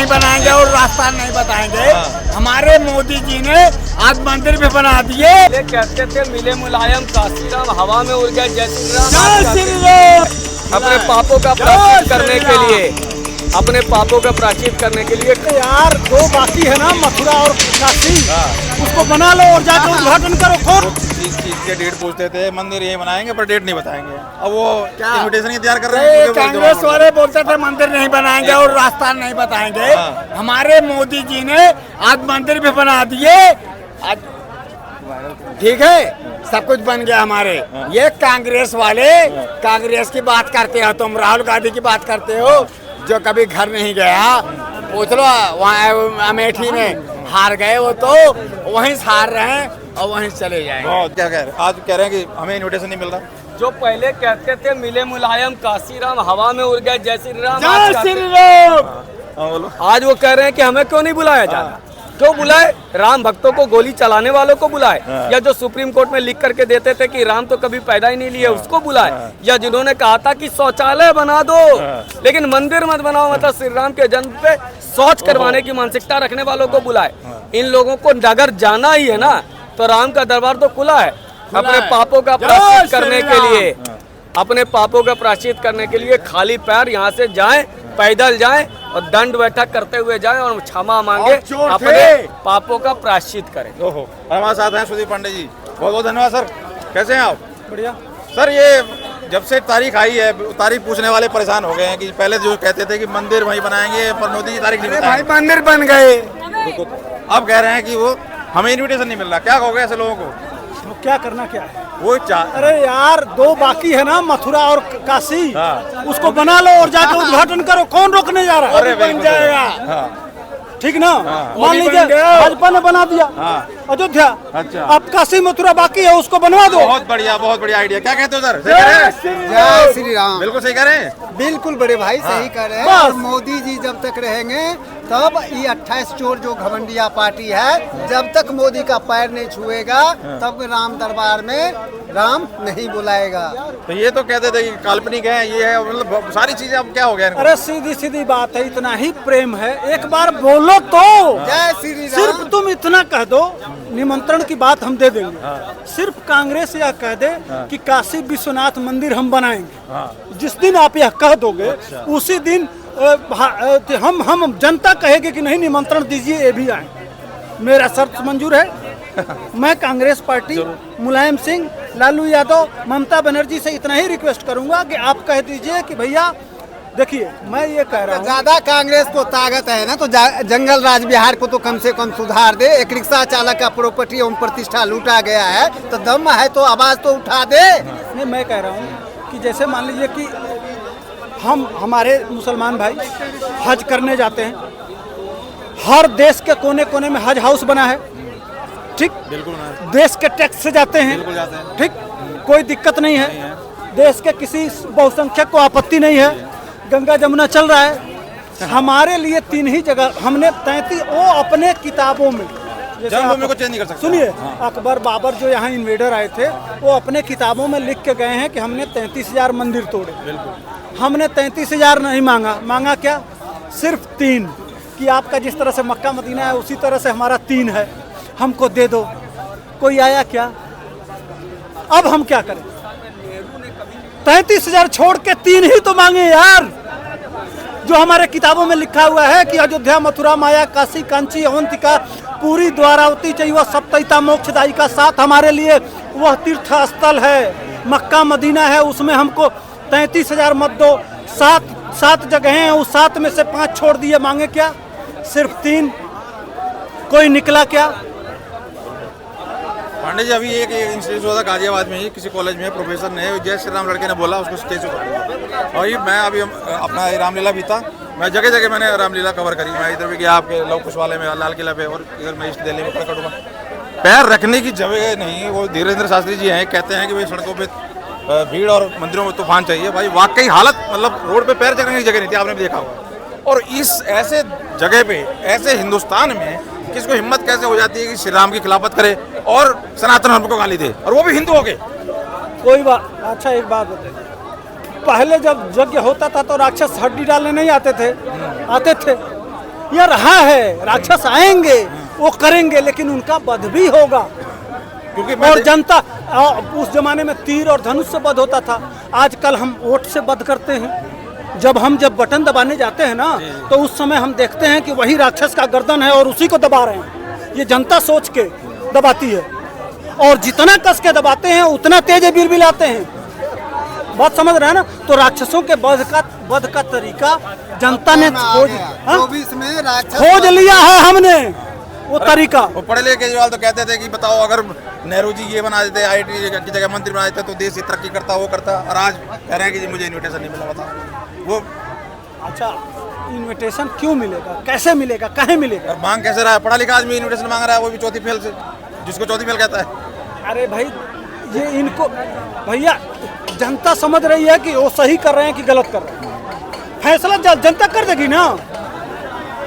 नहीं बनाएंगे और रास्ता नहीं बताएंगे। हमारे मोदी जी ने आज मंदिर भी बना दिए। कहते थे मिले मुलायम काशी राम, हवा में उड़ गया जय श्री राम। जय श्री राम। अपने पापों का प्रायश्चित करने के लिए, अपने पापों का प्रायश्चित करने के लिए यार दो बाकी है ना, मथुरा और काशी, उसको बना लो और जाकर उद्घाटन करो। कौन चीज के डेट पूछते थे, मंदिर ये बनाएंगे पर डेट नहीं बताएंगे। अब वो इनविटेशन ही तैयार कर रहे हैं। कांग्रेस वाले बोलते थे मंदिर नहीं बनाएंगे और रास्ता नहीं बताएंगे। हमारे मोदी जी ने आज मंदिर भी बना दिए। आज ठीक है, सब कुछ बन गया हमारे। ये कांग्रेस वाले कांग्रेस की बात करते हो, तुम राहुल गांधी की बात करते हो, जो कभी घर नहीं गया। पूछ लो, वहाँ अमेठी में हार गए, वो तो वहीं हार रहे हैं और वहीं चले जाएंगे। क्या कह रहे हैं? आज कह रहे हैं कि हमें इनविटेशन नहीं मिल रहा। जो पहले कहते थे मिले मुलायम काशी राम, हवा में उड़ गया जय श्री राम। जय श्री राम। बोलो। आज वो कह रहे हैं कि हमें क्यों नहीं बुलाया जा रहा। क्यों बुलाए? राम भक्तों को गोली चलाने वालों को बुलाए, या जो सुप्रीम कोर्ट में लिख करके देते थे कि राम तो कभी पैदा ही नहीं लिए उसको बुलाए, या जिन्होंने कहा था कि शौचालय बना दो लेकिन मंदिर मत बनाओ, मतलब श्री राम के जन्म पे शौच करवाने की मानसिकता रखने वालों को बुलाए। इन लोगों को अगर जाना ही है ना तो राम का दरबार तो खुला है। अपने पापों का प्रायश्चित करने के लिए, अपने पापों का प्रायश्चित करने के लिए खाली पैर यहाँ से जाएं, पैदल जाएं और दंड बैठक करते हुए जाएं और क्षमा मांगे, अपने पापों का प्रायश्चित करें। ओहो, हमारे साथ हैं सुदीप पांडे जी, बहुत बहुत धन्यवाद सर। कैसे हैं आप? बढ़िया सर, ये जब से तारीख आई है, तारीख पूछने वाले परेशान हो गए हैं कि पहले जो कहते थे कि मंदिर वहीं बनाएंगे पर मोदी जी तारीख नहीं बताएंगे। भाई मंदिर बन गए, अब कह रहे हैं कि वो हमें इनविटेशन नहीं मिल रहा। क्या कहोगे ऐसे लोगों को? तो क्या करना क्या है? वो अरे यार दो बाकी है ना, मथुरा और काशी, उसको बना लो और जाकर उद्घाटन करो। कौन रोकने जा रहा है? अरे बन जाएगा। ठीक ना, मान लीजिए भाजपा ने बना दिया अयोध्या, अच्छा। अब काशी मथुरा बाकी है, उसको बनवा दो। बहुत बढ़िया आइडिया। क्या कहते हो सर? जय श्री राम। बिल्कुल सही कह रहे हैं। बिल्कुल बड़े भाई सही कर रहे हैं। और मोदी जी जब तक रहेंगे तब ये 28 चोर जो घमंडिया पार्टी है, जब तक मोदी का पैर नहीं छुएगा तब राम दरबार में राम नहीं बुलाएगा। तो ये तो कहते थे कि काल्पनिक है, ये है, मतलब सारी चीजें। अब क्या हो गया? अरे सीधी सीधी बात है, इतना ही प्रेम है, एक बार बोलो तो। जय श्री राम। सिर्फ तुम इतना कह दो, निमंत्रण की बात हम दे देंगे। सिर्फ कांग्रेस यह कह दे कि काशी विश्वनाथ मंदिर हम बनाएंगे। जिस दिन आप यह कह दोगे उसी दिन हम जनता कहेगी कि नहीं निमंत्रण दीजिए, ये भी आए। मेरा शर्त मंजूर है। मैं कांग्रेस पार्टी, मुलायम सिंह, लालू यादव, ममता बनर्जी से इतना ही रिक्वेस्ट करूंगा कि आप कह दीजिए कि भैया देखिए, मैं ये कह रहा हूँ, ज्यादा कांग्रेस को ताकत है ना तो जंगल राज बिहार को तो कम से कम सुधार दे। एक रिक्शा चालक का प्रॉपर्टी एवं प्रतिष्ठा लूटा गया है, तो दम है तो आवाज तो उठा दे। नहीं, मैं कह रहा हूँ कि जैसे मान लीजिए कि हमारे मुसलमान भाई हज करने जाते हैं, हर देश के कोने कोने में हज हाउस बना है। ठीक, बिल्कुल देश के टैक्स से जाते हैं। ठीक, कोई दिक्कत नहीं है, देश के किसी बहुसंख्यक को आपत्ति नहीं है, गंगा जमुना चल रहा है। हमारे लिए 3 ही जगह हमने 33 वो अपने किताबों में, जन्मभूमि को चेंज नहीं कर सकते। सुनिए, अकबर बाबर जो यहाँ इन्वेडर आए थे, वो अपने किताबों में लिख के गए हैं कि हमने 33,000 मंदिर तोड़े। हमने 33,000 नहीं मांगा क्या? सिर्फ 3, कि आपका जिस तरह से मक्का मदीना है उसी तरह से हमारा 3 है, हमको दे दो। कोई आया क्या? अब हम क्या करें? 33,000 छोड़ के 3 ही तो मांगे यार, जो हमारे किताबों में लिखा हुआ है कि अयोध्या मथुरा माया काशी कांची अवंतिका पूरी द्वारावती चाहिए सप्तैता मोक्षदायी का साथ हमारे लिए वह तीर्थ स्थल है, मक्का मदीना है, उसमें हमको 33,000 मत दो। 7 जगह हैं, उस 7 में से 5 छोड़ दिए, मांगे क्या? सिर्फ 3। कोई निकला क्या? पांडे जी, अभी एक इंस्टीट्यूट हुआ था गाजियाबाद में ही, किसी कॉलेज में प्रोफेसर ने जय श्री राम लड़के ने बोला, उसको स्टेज पर। और ये मैं अभी अपना रामलीला भी था, मैं जगह जगह मैंने रामलीला कवर करी। मैं इधर भी गया आपके लव कुश वाले में, लाल किला पे, और इधर मैं ईस्ट दिल्ली में प्रकट हुआ। पैर रखने की जगह नहीं। वो धीरेन्द्र शास्त्री जी हैं, कहते हैं कि भाई सड़कों पे भीड़ और मंदिरों में तूफान चाहिए। भाई वाकई हालत, मतलब रोड पे पैर रखने की जगह नहीं थी, आपने भी देखा होगा। और इस ऐसे जगह पे, ऐसे हिंदुस्तान में किसको हिम्मत कैसे हो जाती है कि श्री राम की खिलाफत करे और सनातन धर्म को गाली दे, और वो भी हिंदू हो गए। कोई बात। अच्छा, एक बात बताइए, पहले जब यज्ञ होता था तो राक्षस हड्डी डालने नहीं आते थे? आते थे। यह रहा है, राक्षस आएंगे, वो करेंगे, लेकिन उनका वध भी होगा। क्योंकि और जनता, उस जमाने में तीर और धनुष से वध होता था, आजकल हम वोट से वध करते हैं। जब बटन दबाने जाते हैं ना, तो उस समय हम देखते हैं कि वही राक्षस का गर्दन है और उसी को दबा रहे हैं। ये जनता सोच के दबाती है, और जितना कस के दबाते हैं उतना तेज बिलबिलाते हैं। बात समझ रहे हैं ना? तो राक्षसों के वध का तरीका जनता ने खोज 24 में राक्षस खोज लिया है हमने, वो तरीका। वो पढ़े लिखे केजरीवाल तो कहते थे कि बताओ अगर नेहरू जी ये बना देते, IIT की जगह मंत्री बना देते तो देश तरक्की करता, वो करता। और आज कह रहे हैं कि जी मुझे इन्विटेशन नहीं मिला। बताओ वो अच्छा, इनविटेशन क्यों मिलेगा, कैसे मिलेगा, कहाँ मिलेगा? और मांग कैसे रहा है? पढ़ा लिखा आदमी इन्विटेशन मांग रहा है, वो भी चौथी फेल से, जिसको चौथी फेल कहता है। अरे भाई, ये इनको भैया जनता समझ रही है कि वो सही कर रहे हैं कि गलत कर रहे हैं। फैसला जनता कर देगी ना,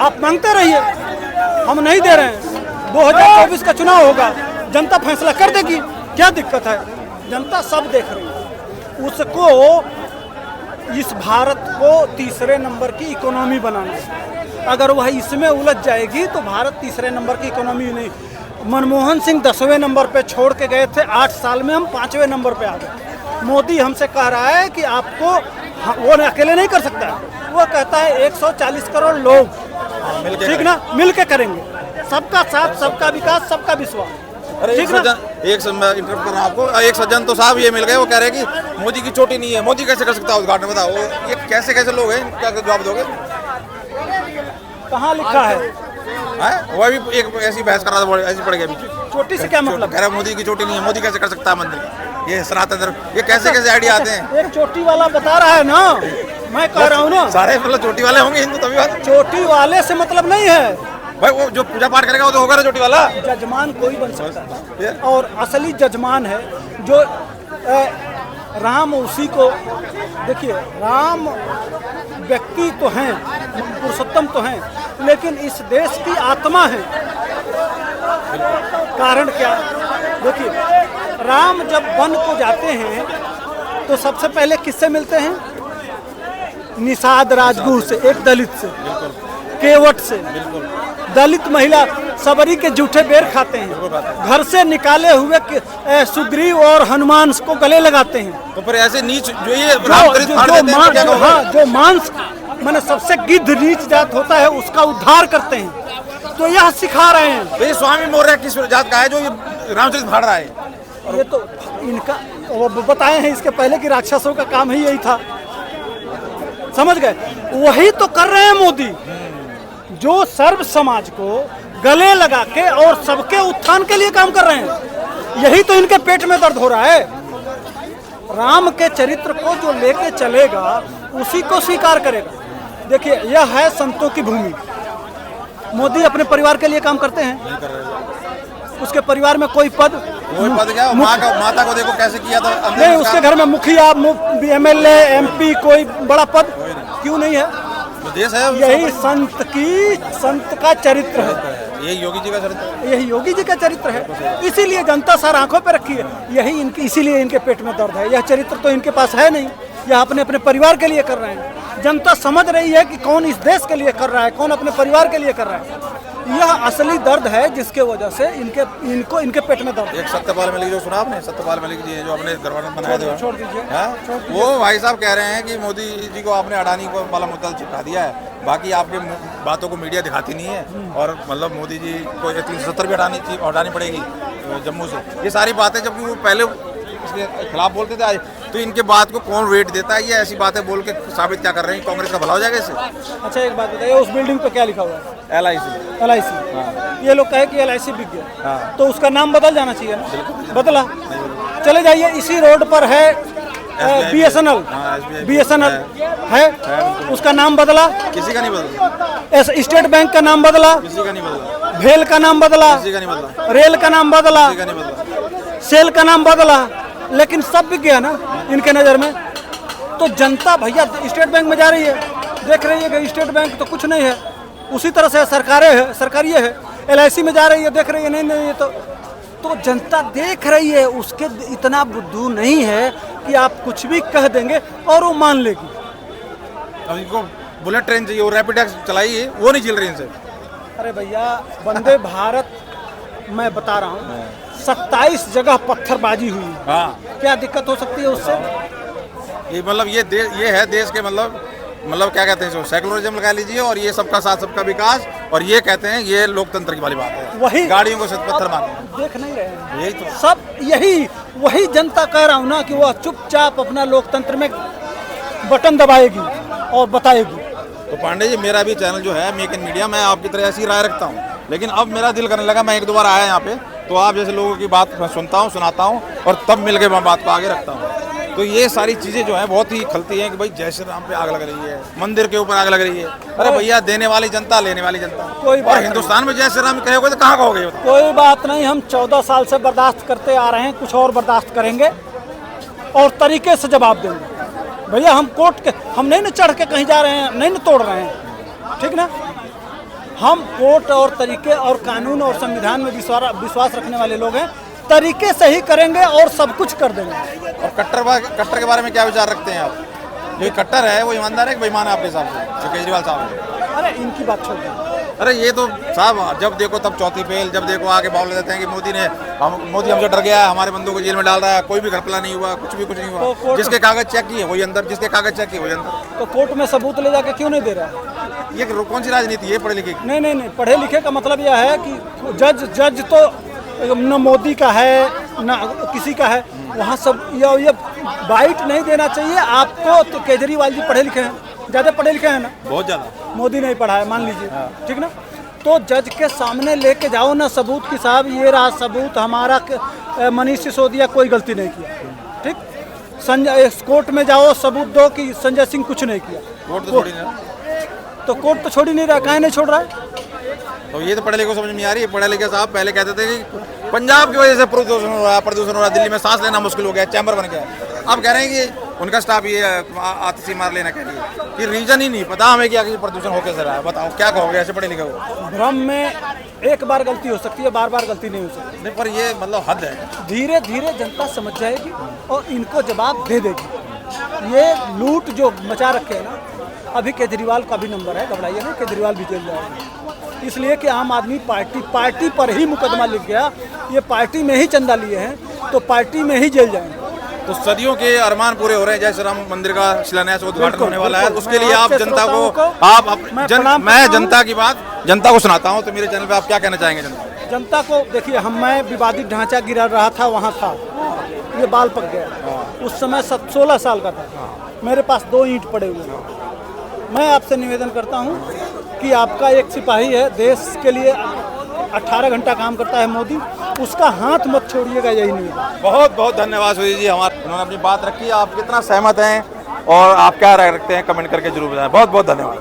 आप मांगते रहिए, हम नहीं दे रहे हैं। 2024 का चुनाव होगा, जनता फैसला कर देगी, क्या दिक्कत है? जनता सब देख रही है। उसको, इस भारत को तीसरे नंबर की इकोनॉमी बनाना है। अगर वह इसमें उलझ जाएगी तो भारत तीसरे नंबर की इकोनॉमी नहीं। मनमोहन सिंह 10वें नंबर पे छोड़ के गए थे, 8 साल में हम 5वें नंबर पे आ गए। मोदी हमसे कह रहा है कि आपको, वो अकेले नहीं कर सकता, वो कहता है 140 करोड़ लोग, ठीक ना, मिल के करेंगे, सबका साथ, सबका विकास, सबका विश्वास। अरे एक इंटरप्ट कर रहा हूं आपको, एक सज्जन तो साहब ये मिल गए, वो कह रहे हैं कि मोदी की चोटी नहीं है, मोदी कैसे कर सकता है उद्घाटन? बताओ ये कैसे लोग हैं, क्या जवाब दोगे? कहाँ लिखा है? वो भी एक ऐसी बहस कर रहा था, ऐसी पड़ गया पीछे। चोटी से क्या मतलब? कह रहा है मोदी की चोटी नहीं है, मोदी कैसे कर सकता है मंदिर? ये सनातन धर्म, ये कैसे आइडिया आते हैं? एक चोटी वाला बता रहा है ना, मैं कह रहा हूँ ना, सारे मतलब चोटी वाले होंगे हिंदू तभी बात। चोटी वाले से मतलब नहीं है भाई, वो जो पूजा पाठ करेगा वो तो होगा ना चोटी वाला। जजमान कोई बन सकता है, और असली जजमान है जो राम, उसी को देखिए, राम व्यक्ति तो हैं, पुरुषोत्तम तो हैं, लेकिन इस देश की आत्मा है। कारण क्या? देखिए, राम जब वन को जाते हैं तो सबसे पहले किससे मिलते हैं? निषाद राजगुरु से, एक दलित से, केवट से। दलित महिला सबरी के जूठे बेर खाते हैं, घर से निकाले हुए सुग्रीव और हनुमान को गले लगाते हैं। तो फिर ऐसे नीच जो ये जो मांस मैंने सबसे गिद्ध नीच जात होता है उसका उद्धार करते हैं, तो यह सिखा रहे हैं। तो ये स्वामी मौर्य किस जात का है जो ये रामचरित फाड़ रहा है? और ये तो इनका, वो बताए हैं इसके पहले कि राक्षसों का काम ही यही था, समझ गए? वही तो कर रहे हैं मोदी, जो सर्व समाज को गले लगा के और सबके उत्थान के लिए काम कर रहे हैं। यही तो इनके पेट में दर्द हो रहा है। राम के चरित्र को जो लेके चलेगा उसी को स्वीकार करेगा। देखिए, यह है संतों की भूमि। मोदी अपने परिवार के लिए काम करते हैं, उसके परिवार में कोई पद क्या? माता को देखो कैसे किया था, नहीं, उसके घर में मुखिया, MLA, MP, कोई बड़ा पद क्यों नहीं है? देश है, यही संत का चरित्र है, यही योगी जी का चरित्र, यही योगी जी का चरित्र है। इसीलिए जनता सर आंखों पे रखी है, यही इनकी, इसीलिए इनके पेट में दर्द है। यह चरित्र तो इनके पास है नहीं, यह अपने परिवार के लिए कर रहे हैं। जनता समझ रही है कि कौन इस देश के लिए कर रहा है, कौन अपने परिवार के लिए कर रहा है। यह असली दर्द है जिसके वजह से इनके पेट में दर्द। एक सत्यपाल मलिक जो सुना आपने, सत्यपाल मलिक जी जो अपने गवर्नर बनाए थे, छोड़ दीजिए, वो भाई साहब कह रहे हैं कि मोदी जी को आपने अडानी को वाला मुद्दा चिपका दिया है, बाकी आपके बातों को मीडिया दिखाती नहीं है, और मतलब मोदी जी को 370 भी हटानी पड़ेगी जम्मू से, ये सारी बातें, जबकि वो पहले इसके खिलाफ बोलते थे। आज तो इनके बात को कौन वेट देता है? ये ऐसी बातें बोल के साबित क्या कर रहे हैं? कांग्रेस का भला हो जाएगा इससे? अच्छा, एक बात बताइए, उस बिल्डिंग पे क्या लिखा हुआ है? LIC। ये लोग कहे कि LIC बिक गया, तो उसका नाम बदल जाना चाहिए ना, बदला। चले जाइए, इसी रोड पर है BSNL है, उसका नाम बदला, किसी का नहीं बदला। स्टेट बैंक का नाम बदला, किसी का नहीं बदला। भेल का नाम बदला, किसी का नहीं बदला। रेल का नाम बदला, किसी का नहीं बदला। सेल का नाम बदला, लेकिन सब बिक गया ना इनके नज़र में। तो जनता भैया स्टेट बैंक में जा रही है, देख रही है कि स्टेट बैंक तो कुछ नहीं है, उसी तरह से सरकारी है। LIC में जा रही है, देख रही है नहीं ये तो जनता देख रही है, उसके इतना बुद्धू नहीं है कि आप कुछ भी कह देंगे और वो मान लेगी। अब इनको बुलेट ट्रेन चाहिए, वो रैपिड एक्स चलाई है, वो नहीं चल रही इनसे। अरे भैया वंदे भारत मैं बता रहा हूँ 27 जगह पत्थरबाजी हुई, हाँ, क्या दिक्कत हो सकती है उससे? ये मतलब ये है देश के मतलब क्या कहते हैं इसको, सेकुलरिज्म लगा लीजिए, और ये सबका साथ सबका विकास, और ये कहते हैं ये लोकतंत्र की वाली बात है। वही गाड़ियों को पत्थर मारना, देख नहीं रहे हैं यही तो। सब, वही जनता कह रहा हूँ ना कि वह चुपचाप अपना लोकतंत्र में बटन दबाएगी और बताएगी। तो पांडे जी, मेरा भी चैनल जो है मेक इन मीडिया, मैं आपकी तरह ऐसी राय रखता हूँ, लेकिन अब मेरा दिल करने लगा, मैं एक दो बार आया यहाँ पे, तो आप जैसे लोगों की बात सुनता हूँ, सुनाता हूँ, और तब मिल के मैं बात को आगे रखता हूँ। तो ये सारी चीज़ें जो है बहुत ही खलती हैं कि भाई जय श्री राम पे आग लग रही है, मंदिर के ऊपर आग लग रही है। अरे भैया, देने वाली जनता, लेने वाली जनता, कोई बात और हिंदुस्तान में जय श्री राम कहोगे तो कहाँ कहोगे? कोई बात नहीं, हम 14 साल से बर्दाश्त करते आ रहे हैं, कुछ और बर्दाश्त करेंगे और तरीके से जवाब देंगे। भैया हम कोर्ट के, हम नहीं न चढ़ के कहीं जा रहे हैं, नहीं न तोड़ रहे हैं, ठीक ना? हम कोर्ट और तरीके और कानून और संविधान में विश्वास रखने वाले लोग हैं, तरीके से ही करेंगे और सब कुछ कर देंगे। और कट्टर के बारे में क्या विचार रखते हैं आप? जो कट्टर है वो ईमानदार है कि बेईमान है आपके हिसाब से, जो केजरीवाल साहब है? अरे इनकी बात छोड़ दो। अरे ये तो साहब, जब देखो तब चौथी फेल, जब देखो आगे बोल देते हैं कि मोदी हमसे डर गया है, हमारे बंदों को जेल में डाल रहा है, कोई भी घपला नहीं हुआ, कुछ नहीं हुआ, जिसके कागज चेक किए वही अंदर, जिसके कागज चेक किए वही अंदर। तो कोर्ट में सबूत ले जाके क्यों नहीं दे रहा है? ये कौन सी राजनीति है पढ़े लिखे की? नहीं, पढ़े लिखे का मतलब यह है कि जज तो न मोदी का है न किसी का है, वहाँ सब ये बाइट नहीं देना चाहिए आपको। तो केजरीवाल जी पढ़े लिखे हैं, ज़्यादा पढ़े लिखे हैं ना? बहुत ज़्यादा। मोदी नहीं पढ़ा है मान लीजिए, ठीक ना? तो जज के सामने लेके जाओ ना सबूत कि साहब ये रहा सबूत, हमारा मनीष सिसोदिया कोई गलती नहीं किया, ठीक? संजय कोर्ट में जाओ, सबूत दो कि संजय सिंह कुछ नहीं किया। कोर्ट तो छोड़ी ना, तो कोर्ट तो छोड़ ही नहीं रहा, काहे नहीं छोड़ रहा है? तो ये तो पढ़े लिखे को समझ नहीं आ रही है। पढ़े लिखे साहब पहले कहते थे कि पंजाब की वजह से प्रदूषण हो रहा है, दिल्ली में सांस लेना मुश्किल हो गया, चैम्बर बन गया। अब कह रहे हैं कि उनका स्टाफ ये आतिशी मार लेना कह रही है कि रीजन ही नहीं पता हमें क्या प्रदूषण हो कैसे रहा है। बताओ क्या कहोगे ऐसे पढ़े लिखे को? भ्रम में एक बार गलती हो सकती है, बार बार गलती नहीं हो सकती। नहीं, पर ये मतलब हद है। धीरे धीरे जनता समझ जाएगी और इनको जवाब दे देगी। ये लूट जो मचा रखे हैं ना, अभी केजरीवाल का भी नंबर है, घबराइए नहीं, केजरीवाल भी जेल जाएगा। इसलिए कि आम आदमी पार्टी पर ही मुकदमा लिख गया, ये पार्टी में ही चंदा लिए हैं तो पार्टी में ही जेल जाएंगे। तो सदियों के अरमान पूरे हो रहे हैं, जय श्री राम मंदिर का शिलान्यास उद्घाटन होने वाला है। उसके लिए आप जनता को, मैं जनता की बात जनता को सुनाता हूँ, तो मेरे चैनल पे आप क्या कहना चाहेंगे जनता को? देखिए, मैं विवादित ढांचा गिरा रहा था, वहाँ था, ये बाल पक गया, उस समय 16 साल का था, मेरे पास 2 ईंट पड़े हुए। मैं आपसे निवेदन करता हूँ कि आपका एक सिपाही है, देश के लिए 18 घंटा काम करता है मोदी, उसका हाथ मत छोड़िएगा, यही नहीं है। बहुत बहुत धन्यवाद सुधीर जी, उन्होंने अपनी बात रखी। आप कितना सहमत हैं और आप क्या राय रखते हैं कमेंट करके जरूर बताएं। बहुत बहुत धन्यवाद।